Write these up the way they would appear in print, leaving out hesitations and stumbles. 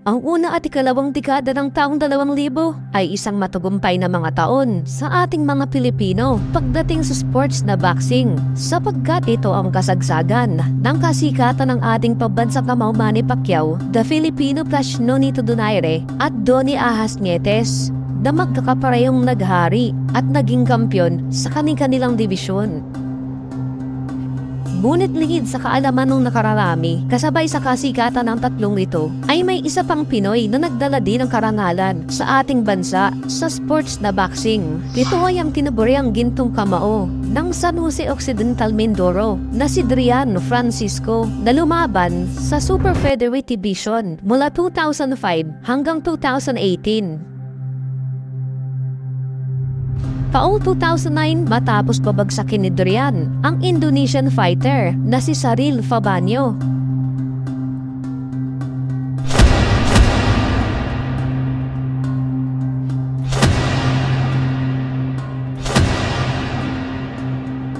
Ang una at ikalawang dekada ng taong 2000 ay isang matagumpay na mga taon sa ating mga Pilipino pagdating sa sports na boxing, sapagkat ito ang kasagsagan ng kasikatan ng ating pambansang kamao Manny Pacquiao, the Filipino plus Nonito Donaire at Donnie Ahas Nietes, na magkakaparehong naghari at naging kampyon sa kanilang dibisyon. Ngunit lingid sa kaalaman ng nakararami, kasabay sa kasikatan ng tatlong ito, ay may isa pang Pinoy na nagdala din ng karangalan sa ating bansa sa sports na boxing. Ito ay ang tinuburiang gintong kamao ng San Jose Occidental Mindoro na si Drian Francisco na lumaban sa Super Featherweight Division mula 2005 hanggang 2018. Taong 2009 matapos pabagsakin ni Drian ang Indonesian fighter na si Saril Fabanyo.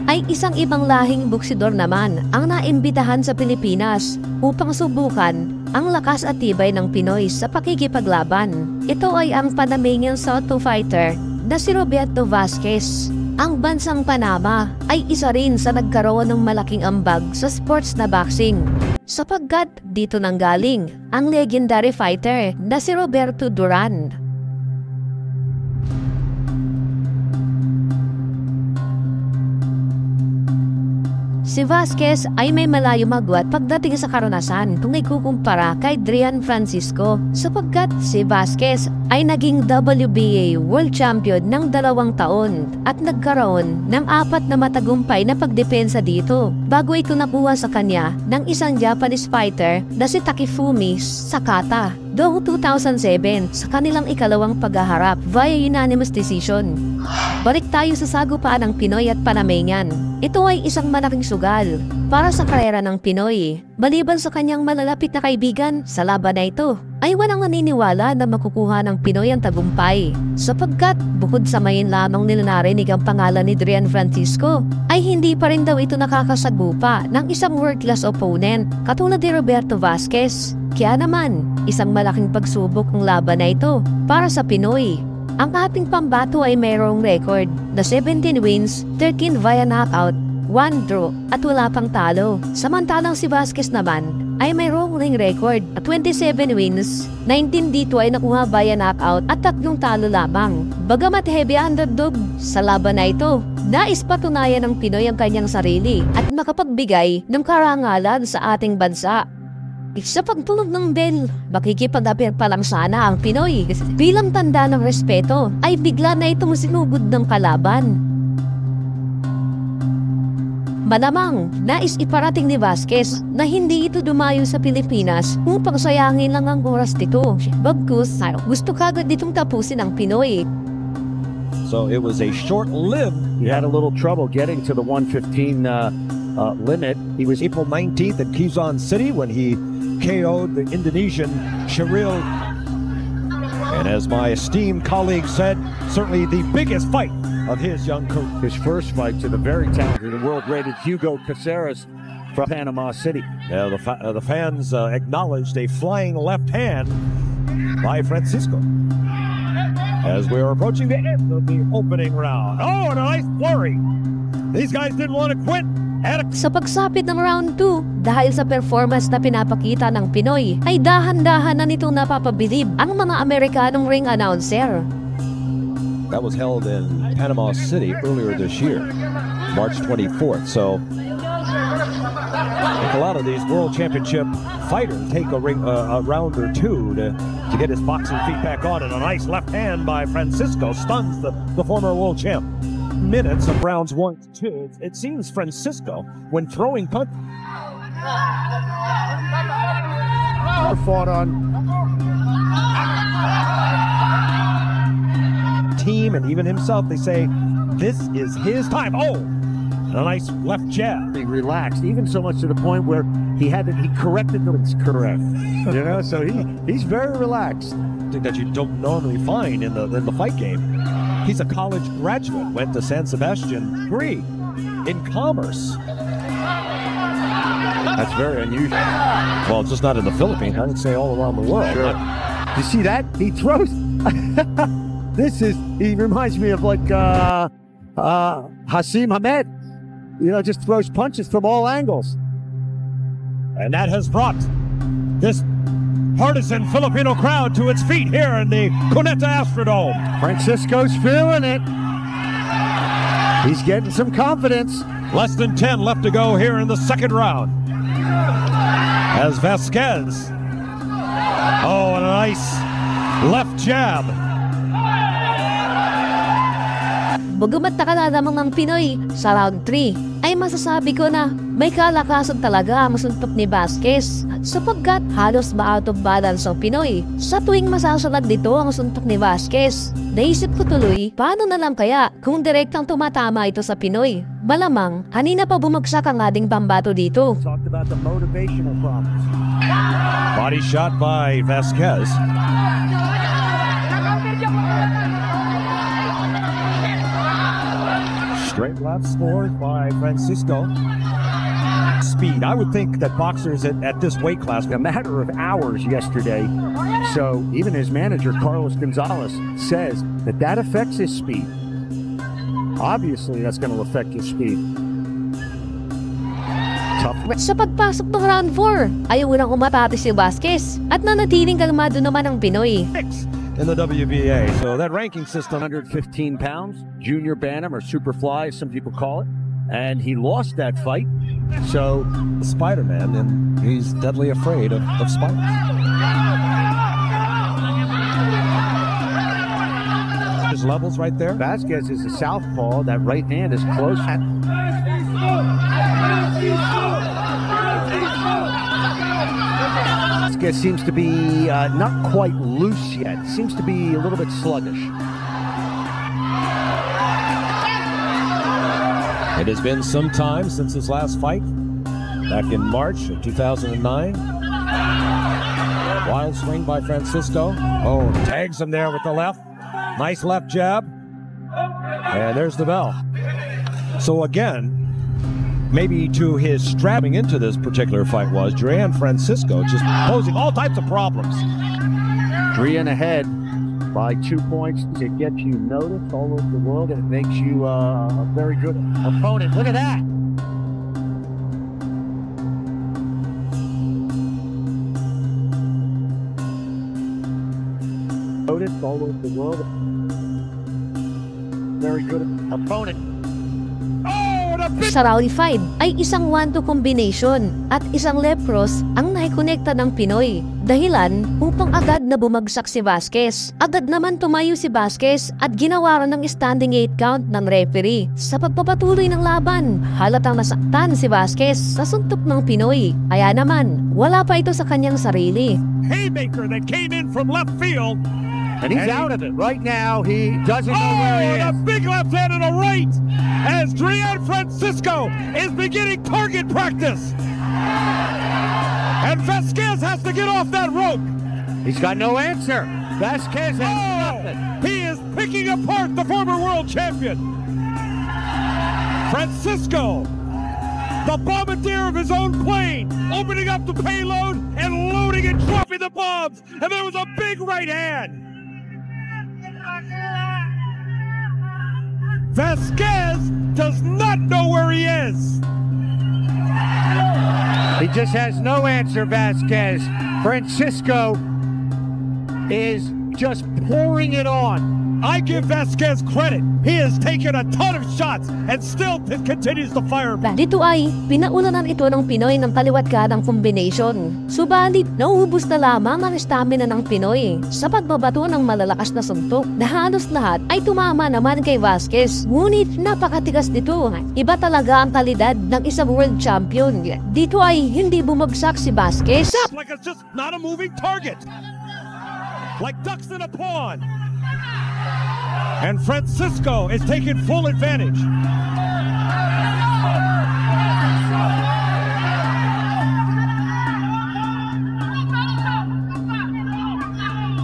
Ay isang ibang lahing boksidor naman ang naimbitahan sa Pilipinas upang subukan ang lakas at tibay ng Pinoy sa pakikipaglaban. Ito ay ang Panamanian Southpaw fighter na si Roberto Vasquez. Ang bansang Panama ay isa rin sa nagkaroon ng malaking ambag sa sports na boxing, sapagkat dito nanggaling ang legendary fighter na si Roberto Duran. Si Vasquez ay may malayo magwat pagdating sa karanasan kung ikukumpara kay Drian Francisco, sapagkat si Vasquez ay naging WBA World Champion ng 2 taon at nagkaroon ng 4 na matagumpay na pagdepensa dito bago ito nakuha sa kanya ng isang Japanese fighter na si Takefumi Sakata noong 2007 sa kanilang ikalawang paghaharap via unanimous decision. Balik tayo sa sagupaan ng Pinoy at Panamanian. Ito ay isang malaking sugal para sa karera ng Pinoy. Maliban sa kanyang malalapit na kaibigan sa laban na ito, ay walang naniniwala na makukuha ng Pinoy ang tagumpay, sapagkat bukod sa mayin lamang nila narinig ang pangalan ni Drian Francisco, ay hindi pa rin daw ito nakakasagupa ng isang world-class opponent katulad ni Roberto Vasquez. Kaya naman, isang malaking pagsubok ang laban na ito para sa Pinoy. Ang ating pambato ay mayroong record na 17 wins, 13 via knockout, 1 draw at wala pang talo. Samantalang si Vasquez naman ay mayroong ring record at 27 wins, 19 dito ay nakuha via knockout at 3 talo lamang. Bagamat heavy underdog sa laban na ito, nais patunayan ng Pinoy ang kanyang sarili at makapagbigay ng karangalan sa ating bansa. Sa pagtulog ng bell, makikipag-apir pa lang sana ang Pinoy. Bilang tanda ng respeto, ay bigla na itong sinugod ng kalaban. Malamang, nais iparating ni Vasquez na hindi ito dumayo sa Pilipinas upang sayangin lang ang oras dito. Bagkus, gusto kagad ditong tapusin ang Pinoy. So it was a short-lived. He had a little trouble getting to the 115 limit. He was April 19th at Quezon City when he KO'd the Indonesian Sheryl. And as my esteemed colleague said, certainly the biggest fight of his young career. His first fight to the very talented and world-rated Hugo Caceres from Panama City. Now the fans acknowledged a flying left hand by Francisco as we are approaching the end of the opening round. Oh, and a nice flurry. These guys didn't want to quit. Sa pagsapit ng round 2, dahil sa performance na pinapakita ng Pinoy, ay dahan-dahan na nitong napapabilib ang mga Amerikanong ring announcer. That was held in Panama City earlier this year, March 24th. So I think a lot of these World Championship fighters take a round or two to get his boxing feet back on, and a nice left hand by Francisco stuns the former world champ. Minutes of rounds 1 to 2. It seems Francisco, when throwing punch, Fought on team and even himself, they say this is his time. Oh, a nice left jab. He relaxed, even so much to the point where he corrected the correct. You know, so he's very relaxed. Thing that you don't normally find in the fight game. He's a college graduate, went to San Sebastian, in commerce. That's very unusual. Well, just not in the Philippines. I would say all around the world. Sure. You see that? He throws. He reminds me of like Hasim Hamed. You know, just throws punches from all angles. And that has brought this partisan Filipino crowd to its feet here in the Cuneta Astrodome. Francisco's feeling it. He's getting some confidence. Less than 10 left to go here in the second round. As Vasquez. Oh, and a nice left jab. Bagamat nakala lamang ng Pinoy sa round 3, ay masasabi ko na may kalakasan talaga ang suntok ni Vasquez sapagkat halos ma-out of balance ang Pinoy. Sa tuwing masasalag dito ang suntok ni Vasquez, naisip ko tuloy, paano na lang kaya kung direktang tumatama ito sa Pinoy? Malamang, kanina pa bumagsak ang ating pambato dito. Talked about the motivational problems. Body shot by Vasquez. Straight left scored by Francisco. Speed. I would think that boxers at this weight class, A matter of hours yesterday. So even his manager, Carlos Gonzalez, says that affects his speed. Obviously, that's going to affect his speed. Tough. Sa pagpasok ng round 4, ayaw nang umatati si Vasquez at nanatiling kalmado naman ang Pinoy. in the WBA. So that ranking system. 115 pounds, junior bantam or super fly, as some people call it. And he lost that fight. So Spider-Man, and he's deadly afraid of spiders. His levels right there. Vasquez is a southpaw. That right hand is close. Vasquez seems to be not quite loose yet. Seems to be a little bit sluggish. It has been some time since his last fight, back in March of 2009. Wild swing by Francisco. Oh, tags him there with the left. Nice left jab. And there's the bell. So again, maybe to his strapping into this particular fight was Drian Francisco just posing all types of problems. Drian ahead by 2 points to get you noticed all over the world, and it makes you a very good opponent. Look at that. Noticed all over the world. Very good opponent. Sa round 5 ay isang 1-2 combination at isang left cross ang naikonekta ng Pinoy. Dahilan upang agad na bumagsak si Vasquez. Agad naman tumayo si Vasquez at ginawaran ng standing 8 count ng referee. Sa pagpapatuloy ng laban, halatang nasaktan si Vasquez sa suntok ng Pinoy. Kaya naman, wala pa ito sa kanyang sarili. Haymaker that came in from left field. And he's out of it. Right now, he doesn't know where he is. And a big left hand and a right as Drian Francisco is beginning target practice. And Vasquez has to get off that rope. He's got no answer. Vasquez has nothing. He is picking apart the former world champion. Francisco, the bombardier of his own plane, opening up the payload and loading and dropping the bombs. And there was a big right hand. Vasquez does not know where he is. He just has no answer, Vasquez. Francisco is just pouring it on. I give Vasquez credit. He has taken a ton of shots and still continues to fire. Dito ay pinaulanan ito ng Pinoy ng kaliwat kanang combination. Subalit, nauubos na lamang ang stamina ng Pinoy sa pagbabato ng malalakas na suntok na halos lahat ay tumama naman kay Vasquez. Ngunit napakatigas nito. Iba talaga ang kalidad ng isang world champion. Dito ay hindi bumagsak si Vasquez. Like it's just not a moving target. Like ducks in a pond. And Francisco is taking full advantage.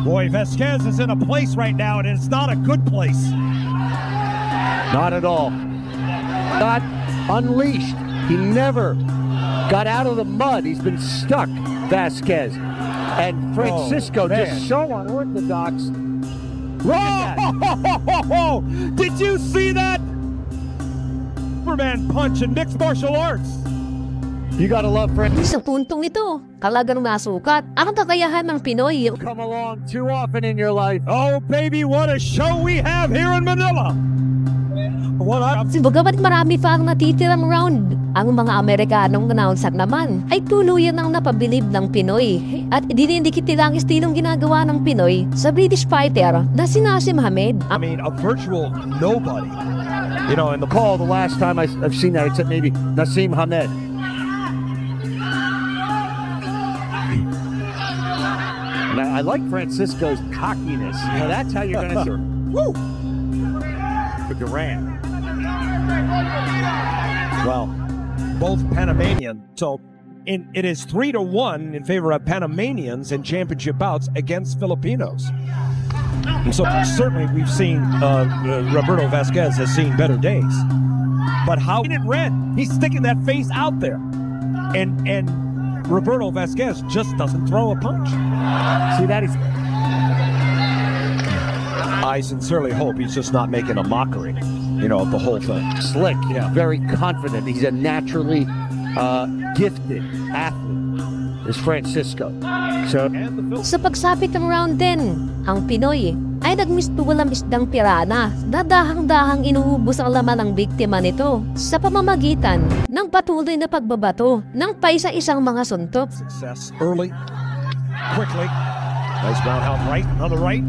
Boy, Vasquez is in a place right now, and it's not a good place. Not at all. Not unleashed. He never got out of the mud. He's been stuck, Vasquez. And Francisco just so unorthodox. Whoa! Did you see that? Superman punch in mixed martial arts. You gotta love Francisco. Sa puntong ito, talagang nasukat ang kakayahan ng Pinoy. Come along too often in your life. Oh, baby, what a show we have here in Manila. Bagamat marami pa ang natitirang round, ang mga Amerikanong announcer naman ay tuluyan ng napabilib ng Pinoy at dinidikit nila ang estilong ginagawa ng Pinoy sa British fighter na si Nasim Hamed. I mean, a virtual nobody. You know, in the Call the last time I've seen that, except maybe Nasim Hamed. I like Francisco's cockiness. You know, that's how you're going to... Woo! For Durant. Well, both Panamanian. So it is 3-1 in favor of Panamanians in championship bouts against Filipinos. And so certainly we've seen Roberto Vasquez has seen better days. But how in red? He's sticking that face out there. And Roberto Vasquez just doesn't throw a punch. See that? I sincerely hope he's just not making a mockery, you know, of the whole thing. Slick, very confident. He's a naturally gifted athlete, is Francisco. So, Sa pagsapit ng round 10, ang Pinoy ay nagmistugal ang isdang pirana na dahang-dahang inuubos ang laman ng biktima nito sa pamamagitan ng patuloy na pagbabato ng paisa-isang mga suntok. Success early, quickly. Nice roundhouse right, another right.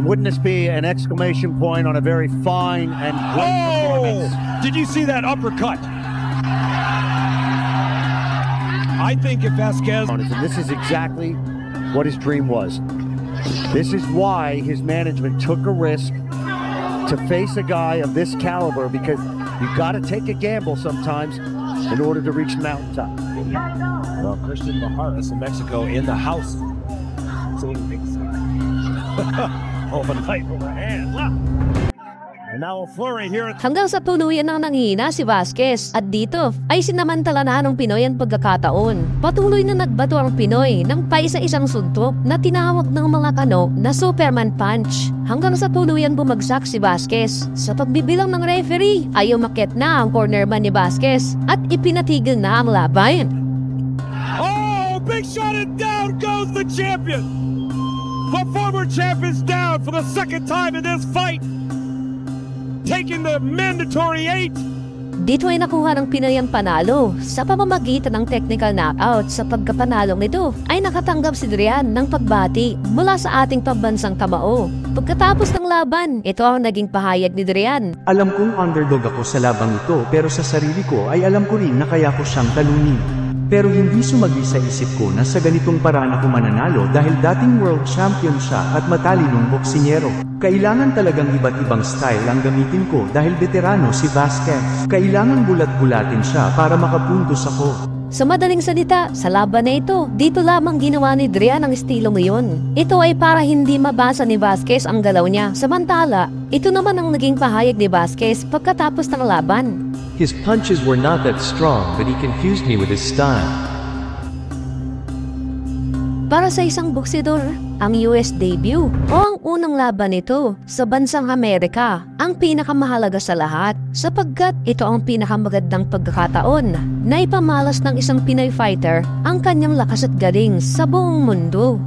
and wouldn't this be an exclamation point on a very fine and great performance? Did you see that uppercut? I think if Vasquez... And this is exactly what his dream was. This is why his management took a risk to face a guy of this caliber, because you've got to take a gamble sometimes in order to reach the mountaintop. Well, Christian Majares in Mexico in the house. Overnight overhand. And now a flurry here. Hanggang sa tuluyan ng nanghina si Vasquez at dito ay sinamantala na ng Pinoy ang pagkakataon. Patuloy na nagbato ang Pinoy ng paisa-isang suntok na tinawag ng mga kano na Superman Punch. Hanggang sa tuluyan bumagsak si Vasquez. Sa pagbibilang ng referee ay umakyat na ang cornerman ni Vasquez at ipinatigil na ang laban. Oh, big shot and down goes the champion. The former champion's down for the second time in this fight. Taking the mandatory 8. Dito ay nakuha ng Pinoy ang panalo sa pamamagitan ng technical knockout. Sa pagkapanalong nito ay nakatanggap si Drian ng pagbati mula sa ating pambansang kamao. Pagkatapos ng laban, ito ang naging pahayag ni Drian. Alam kong underdog ako sa labang ito, pero sa sarili ko ay alam ko rin na kaya ko siyang talunin. Pero hindi sumagi sa isip ko na sa ganitong paraan ako mananalo dahil dating world champion siya at matalinong boksingero. Kailangan talagang iba't ibang style ang gamitin ko dahil veterano si Vasquez. Kailangan bulat-bulatin siya para makapuntos ako. Sa madaling salita, sa laban na ito, dito lamang ginawa ni Drian ang estilong iyon. Ito ay para hindi mabasa ni Vasquez ang galaw niya. Samantala, ito naman ang naging pahayag ni Vasquez pagkatapos ng laban. His punches were not that strong, but he confused me with his style. Para sa isang boksidor, ang US debut o ang unang laban nito sa bansang Amerika ang pinakamahalaga sa lahat sapagkat ito ang pinakamagandang pagkakataon na ipamalas ng isang Pinoy fighter ang kanyang lakas at galing sa buong mundo.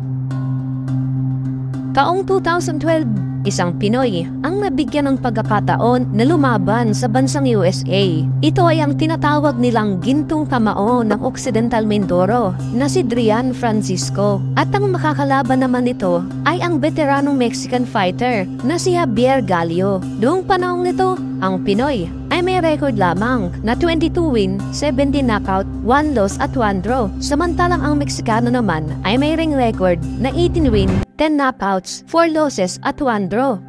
Taong 2012, isang Pinoy ang nabigyan ng pagkakataon na lumaban sa bansang USA. Ito ay ang tinatawag nilang gintong kamao ng Occidental Mindoro na si Drian Francisco. At ang makakalaban naman nito ay ang veteranong Mexican fighter na si Javier Gallio. Noong panahon nito, ang Pinoy ay may record lamang na 22 win, 17 knockout, 1 loss at 1 draw. Samantalang ang Meksikano naman ay may ring record na 18 win, 10 knockouts, 4 losses at 1 draw.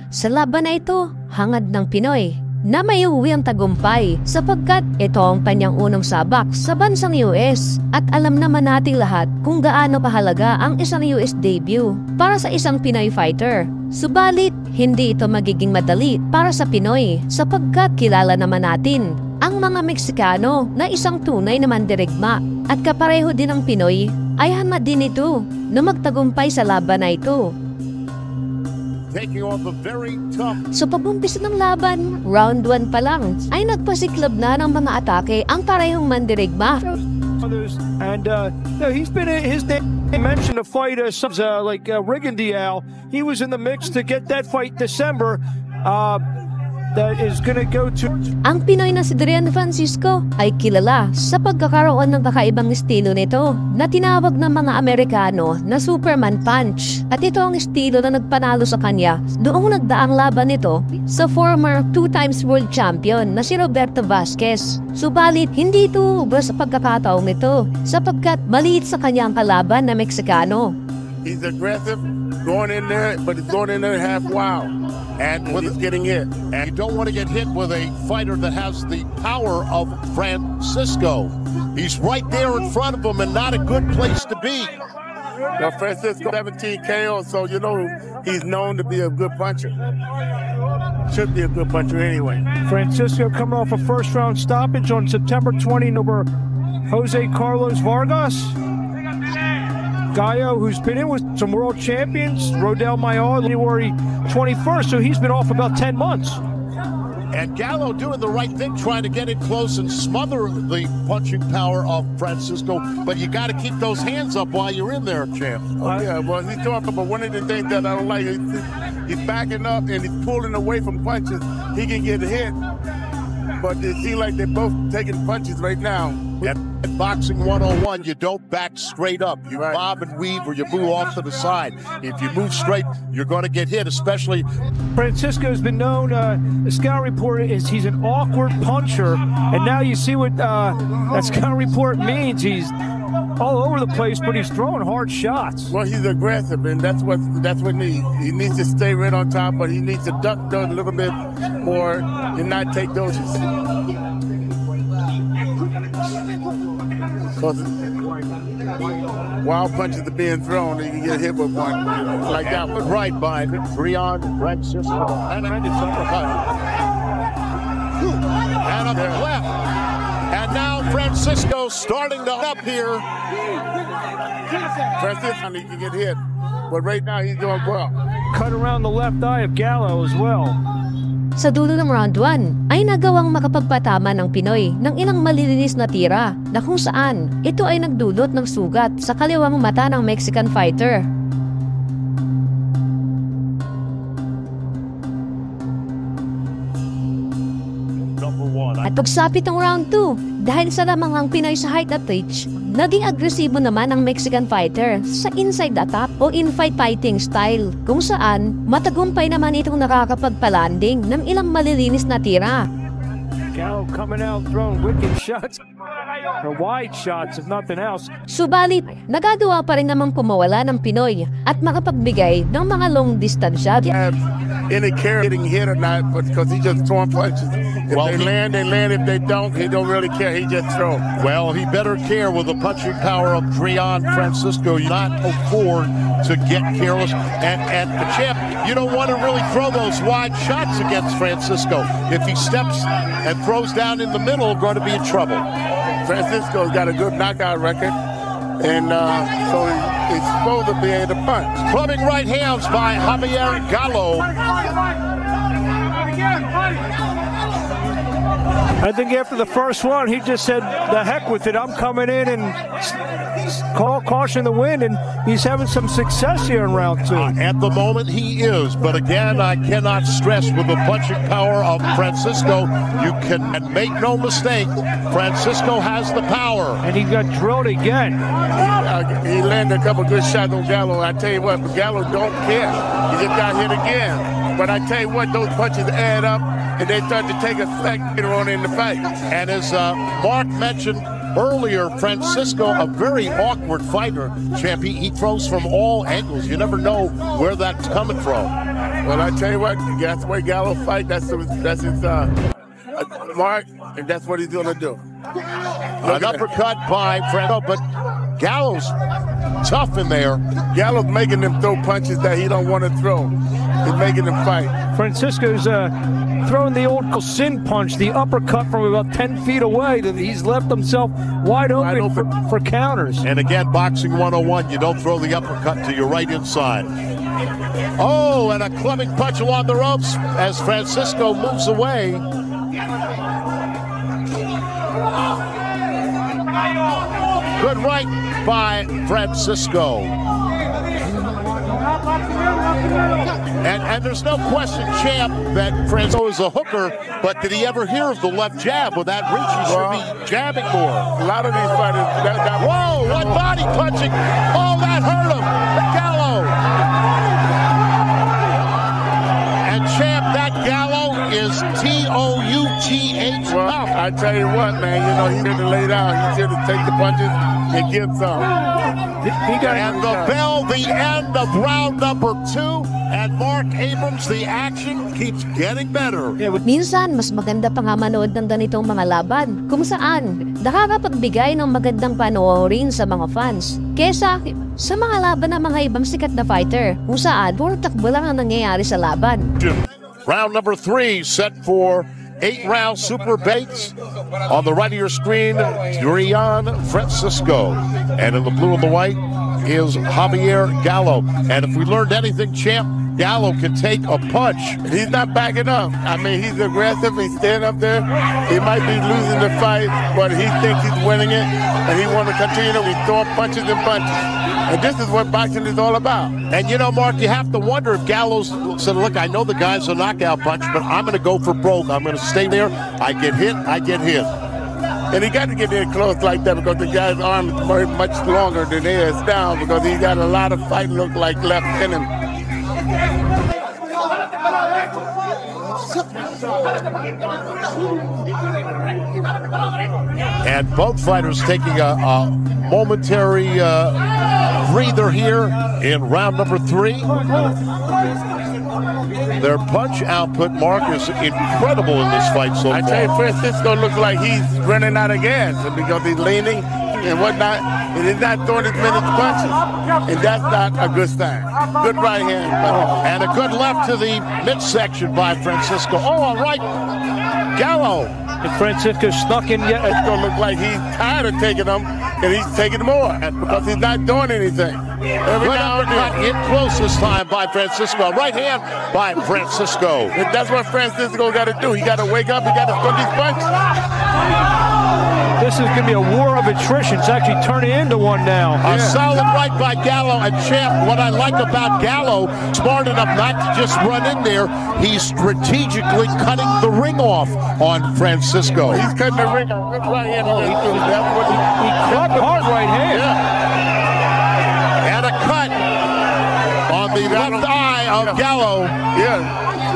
Sa laban na ito, hangad ng Pinoy na may uwi ang tagumpay sapagkat ito ang kanyang unang sabak sa bansang US at alam naman nating lahat kung gaano kahalaga ang isang US debut para sa isang Pinoy fighter. Subalit, hindi ito magiging madali para sa Pinoy sapagkat kilala naman natin ang mga Meksikano na isang tunay na mandirigma at kapareho din ng Pinoy ay handa din ito na magtagumpay sa laban na ito. Taking on the very tough. Sa pag-umpisa ng laban, round 1 pa lang, ay nagpasiklab na ng mga atake ang parehong mandirigma. And he's been in his name mentioned a fight like Rigondeaux. He was in the mix to get that fight December. That is gonna go to. Ang Pinoy na si Drian Francisco ay kilala sa pagkakaroon ng kakaibang estilo nito na tinawag ng mga Amerikano na Superman Punch. At ito ang estilo na nagpanalo sa kanya noong nagdaang laban nito sa former 2 times world champion na si Roberto Vasquez. Subalit, hindi ito ubos sa pagkakataong nito sapagkat maliit sa kanyang kalaban na Meksikano. He's aggressive, going in there, but he's going in there half wild. And when he's getting hit. And you don't want to get hit with a fighter that has the power of Francisco. He's right there in front of him and not a good place to be. Now, Francisco, 17 KO, so you know he's known to be a good puncher. Should be a good puncher anyway. Francisco coming off a first-round stoppage on September 20 over Jose Carlos Vargas. Gallo, who's been in with some world champions, Rodel Mayor, January 21st, so he's been off about 10 months. And Gallo doing the right thing, trying to get in close and smother the punching power of Francisco. But you got to keep those hands up while you're in there, champ. Oh, yeah, well, he's talking about one of the things that I don't like. He's backing up and he's pulling away from punches. He can get hit. But it seems like they're both taking punches right now. At boxing 101, you don't back straight up. You bob and weave or you move off to the side. If you move straight, you're going to get hit, especially. Francisco's been known, the scout report is he's an awkward puncher. And now you see what that scout report means. He's all over the place, but he's throwing hard shots. Well, he's aggressive, and that's what he needs to stay right on top, but he needs to duck those a little bit more and not take doses. Because wild punches are being thrown, and you can get hit with one like that one. Right by Drian Francisco. And on the left. And now Francisco starting to up here. Francisco, he can get hit, but right now he's doing well. Cut around the left eye of Gallo as well. Sa dulo ng round 1 ay nagawang makapagpatama ng Pinoy ng ilang malilinis na tira na kung saan ito ay nagdulot ng sugat sa kaliwang mata ng Mexican fighter. At pagsapit ng round 2, dahil sa lamang ang Pinoy sa height at reach, naging agresibo naman ang Mexican fighter sa inside attack o in-fight fighting style, kung saan matagumpay naman itong nakakapagpalanding ng ilang malilinis na tira. Gallo coming out throwing wicked shots, or wide shots if nothing else. Subalit, nagagawa pa rin namang pumawala ng Pinoy at makapagbigay ng mga long distansya. Any care getting hit or not, but because he just throwing punches. If they land, they land. If they don't, he don't really care. He just throw. Well, he better care with the punching power of Drian Francisco. Not afford to get careless. And the champ, you don't want to really throw those wide shots against Francisco. If he steps and throws down in the middle, going to be in trouble. Francisco's got a good knockout record, and so he's supposed to be able to punch. Clubbing right hands by Javier Gallo. I think after the first one, he just said, the heck with it, I'm coming in and call caution the wind, and he's having some success here in round 2. At the moment, he is. But again, I cannot stress with the punching power of Francisco, you can make no mistake, Francisco has the power. And he got drilled again. He landed a couple good shots on Gallo. I tell you what, but Gallo don't care. He just got hit again. But I tell you what, those punches add up, and they start to take effect later on in the fight. And as Mark mentioned earlier, Francisco, a very awkward fighter, champ. He throws from all angles. You never know where that's coming from. Well, I tell you what, that's the way Gallo fight. That's his mark, and that's what he's going to do. An uppercut by Franco, but Gallows tough in there. Gallows making them throw punches that he don't want to throw. He's making them fight. Francisco's throwing the old sin punch, the uppercut from about 10 feet away. He's left himself wide open, for counters. And again, boxing 101, you don't throw the uppercut to your right inside. Oh, and a clubbing punch along the ropes as Francisco moves away. Good right by Francisco. And there's no question, champ, that Francisco is a hooker, but did he ever hear of the left jab? With that reach, he should be jabbing more. A lot of these fighters... Whoa, what body punching? Oh, that hurt him. Gallo. And champ, that Gallo is T-O-U-T-H. Well, I tell you what, man, you know, he didn't lay down. He should have taken the punches and give some. And the bell, the end of round number 2. And Mark Abrams, the action keeps getting better. Minsan, mas maganda pa nga manood ng ganitong mga laban kung saan nakakapagbigay ng magandang panoorin sa mga fans kesa sa mga laban ng mga ibang sikat na fighter kung saan puro takbo lang ang nangyayari sa laban. Round number 3 set for 8-round super baits. On the right of your screen, Drian Francisco. And in the blue and the white is Javier Gallo. And if we learned anything, champ, Gallo can take a punch. He's not backing up. I mean, he's aggressive. He's standing up there. He might be losing the fight, but he thinks he's winning it, and he wants to continue to throw punches and punches. And this is what boxing is all about. And you know, Mark, you have to wonder if Gallows said, look, I know the guy's a knockout punch, but I'm going to go for broke. I'm going to stay there. I get hit, I get hit. And he got to get in close like that because the guy's arm is much longer than his down because he's got a lot of fight look like left in him. And both fighters taking a momentary breather here in round number 3. Their punch output, Mark, is incredible in this fight so far. I tell you, Francisco looks like he's running out of gas because he's leaning and whatnot, and he's not throwing as many punches, and that's not a good sign. Good right hand. And a good left to the midsection by Francisco. Oh, all right. Gallo. And Francisco snuck in yet. It's going to look like he's tired of taking them, and he's taking more because he's not doing anything. Every now and then, in close this time by Francisco. Right hand by Francisco. And that's what Francisco got to do. He got to wake up. He got to throw these punches. This is going to be a war of attrition. It's actually turning into one now. A solid right by Gallo. And champ, what I like about Gallo, smart enough not to just run in there, he's strategically cutting the ring off on Francisco. He's cutting the ring off. That's right hand. He cut hard right hand. Yeah. And a cut on the left eye of Gallo. Yeah.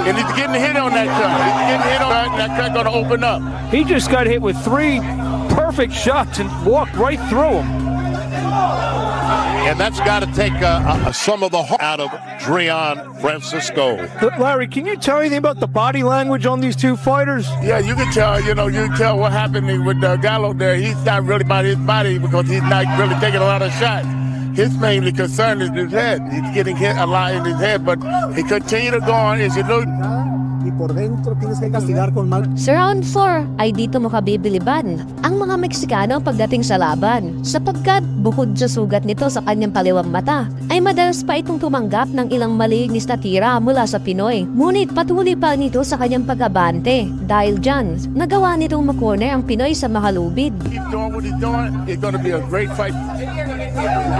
And he's getting hit on that cut. He's getting hit on that cut going to open up. He just got hit with 3 perfect shots and walked right through him. And that's got to take some of the heart out of Drian Francisco. Larry, can you tell anything about the body language on these two fighters? Yeah, you can tell, you can tell what happened with Gallo there. He's not really about his body because he's not really taking a lot of shots. His mainly concern is his head. He's getting hit a lot in his head, but he continue to go on as you look. Sa round 4 ay dito makabibiliban ang mga Meksikano pagdating sa laban sapagkat bukod sa sugat nito sa kanyang kaliwang mata ay madalas pa itong tumanggap ng ilang malinis na tira mula sa Pinoy. Ngunit patuloy pa nito sa kanyang pag-abante dahil dyan nagawa nitong makorner ang Pinoy sa makalubid. Keep doing what he's doing. It's going to be a great fight.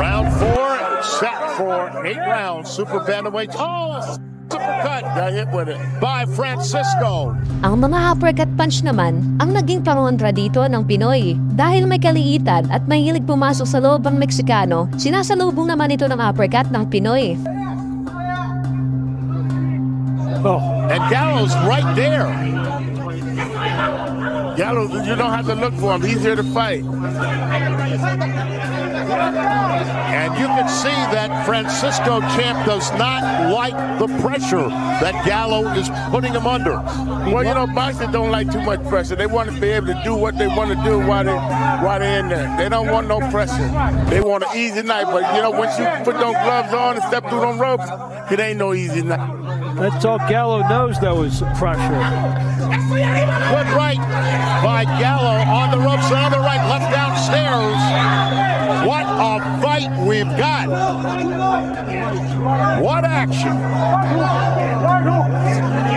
Round 4 set for 8 rounds. Super bantamweight. Oh! Supercut. Got hit with it. By Francisco. Ang mga uppercut punch naman ang naging pangontra dito ng Pinoy. Dahil may kaliitan at mahilig pumasok sa loob ang Meksikano, sinasalubong naman ito ng uppercut ng Pinoy. Oh. And Gallo's right there. Gallo, you don't have to look for him. He's here to fight. And you can see that Francisco Champ does not like the pressure that Gallo is putting him under. Well, you know, boxers don't like too much pressure. They want to be able to do what they want to do while they're in there. They don't want no pressure. They want an easy night. But, you know, once you put those gloves on and step through them ropes, it ain't no easy night. That's all Gallo knows, though, is pressure. Good right by Gallo on the ropes, the other right, left downstairs. What a fight we've got. What action.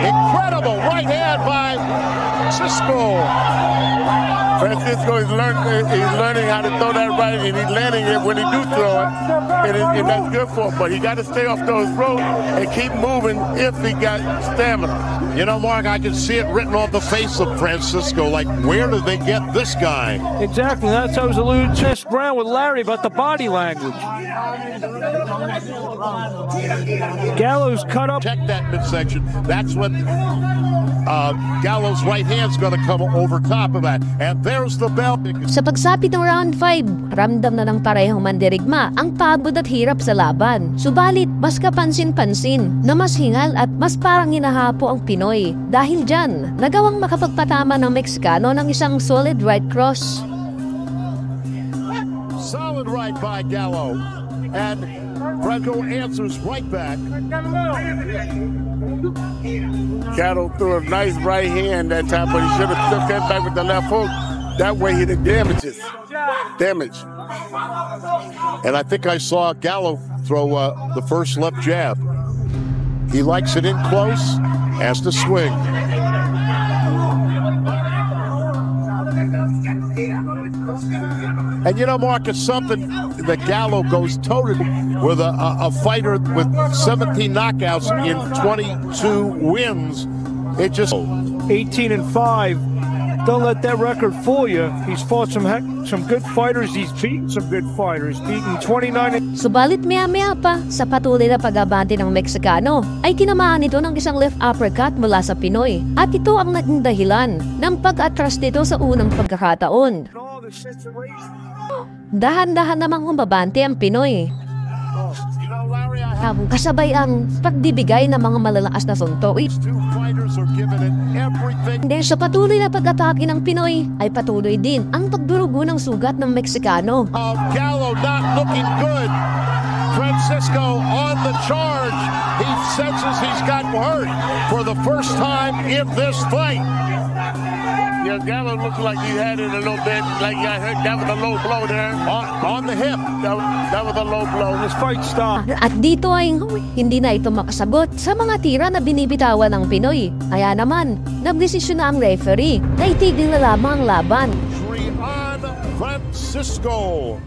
Incredible right hand by Cisco. Francisco is learning how to throw that right, and he's landing it when he do throw it, and that's good for him. But he got to stay off those ropes and keep moving if he got stamina. You know, Mark, I can see it written on the face of Francisco. Like, where did they get this guy? Exactly. That's how I was alluding to Brown with Larry about the body language. Gallo's cut up. Check that midsection. That's what Gallo's right hand's going to come over top of that. And there's the bell. Sa pagsapit ng round 5, ramdam na ng parehong mandirigma ang pagod at hirap sa laban. Subalit, mas kapansin-pansin na mas hingal at mas parang hinahapo ang Pinoy. Dahil dyan, nagawang makapagpatama ng Meksikano ng isang solid right cross. Solid right by Gallo. And Franco answers right back. Gallo threw a nice right hand that time, but he should have took that back with the left hook. That way he did damage. And I think I saw Gallo throw the first left jab. He likes it in close, has to swing. And you know, Mark, it's something that Gallo goes toe-to-toe with a fighter with 17 knockouts in 22 wins. It just 18-5. Don't let that record fool you. He's fought some good fighters. He's beaten some good fighters. Beaten 29. Subalit maya-maya pa, sa patuloy na pag-abante ng Meksikano, ay tinamaan ito ng isang left uppercut mula sa Pinoy. At ito ang naging dahilan ng pag-atras nito sa unang pagkakataon. Dahan-dahan namang humabante ang Pinoy. Kasabay ang pagdibigay ng mga malalakas na suntok. Then sa patuloy na pag-atake ng Pinoy ay patuloy din ang pagdurugo ng sugat ng Meksikano. Gallo not looking good. Francisco on the charge. He senses he's gotten hurt for the first time in this fight. Yeah, Gallo looks like he had it a little bit, like he got hurt. That was a low blow there. On the hip. That was a low blow. This fight stopped. At dito ay hindi na ito makasagot sa mga tira na binibitawan ng Pinoy. Kaya naman, nagdesisyon na ang referee na itigil na lamang ang laban. Drian Francisco.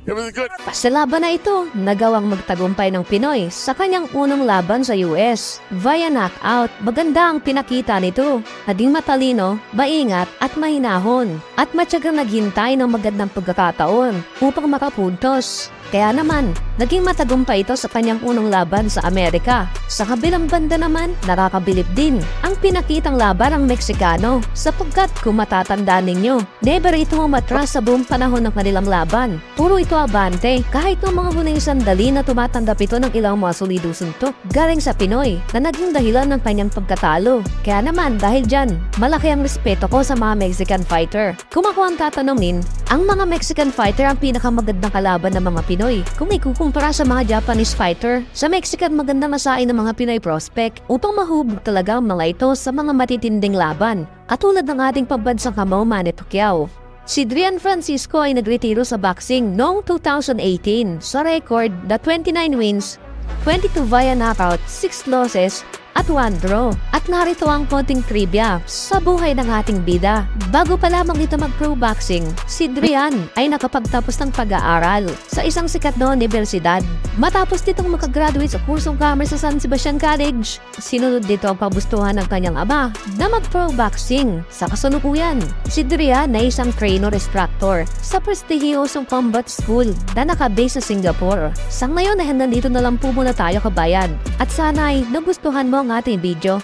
It was good. Sa laban na ito, nagawang magtagumpay ng Pinoy sa kanyang unang laban sa US. Via knockout, maganda ang pinakita nito. Ading matalino, maingat at mahinahon. At matyagang naghintay ng magandang pagkakataon upang makapuntos. Kaya naman, naging matagumpay ito sa kanyang unang laban sa Amerika. Sa kabilang banda naman, nakakabilib din ang pinakitang laban ng Meksikano sapagkat kung matatanda ninyo, never ito umatras sa buong panahon ng kanilang laban. Puro ito abante kahit ng mga huling sandali na tumatanggap ito ng ilang mga solido suntok galing sa Pinoy na naging dahilan ng kanyang pagkatalo. Kaya naman dahil dyan, malaki ang respeto ko sa mga Mexican fighter. Kung ako ang tatanungin, ang mga Mexican fighter ang pinakamagandang kalaban ng mga Pinoy. Kung ikukumpara sa mga Japanese fighter, sa Mexican magandang nasain ng mga Pinoy prospect upang mahubog talaga ang mga ito sa mga matitinding laban, katulad ng ating pambansang kamao Manny Pacquiao. Si Drian Francisco ay nagretiro sa boxing noong 2018 sa record na 29 wins, 22 via knockout, 6 losses, at 1 draw. At narito ang konting trivia sa buhay ng ating bida. Bago pa lamang ito mag-pro boxing, si Drian ay nakapagtapos ng pag-aaral sa isang sikat na universidad. Matapos nitong makagraduate sa kursong commerce sa San Sebastian College, sinunod dito ang pagustuhan ng kanyang ama na mag-pro boxing. Sa kasalukuyan, si Drian ay isang trainer instructor sa prestihiyosong combat school na nakabase sa Singapore. Sa ngayon ay nandito na lang po muna tayo kabayan. At sana ay nagustuhan mo ang ating video.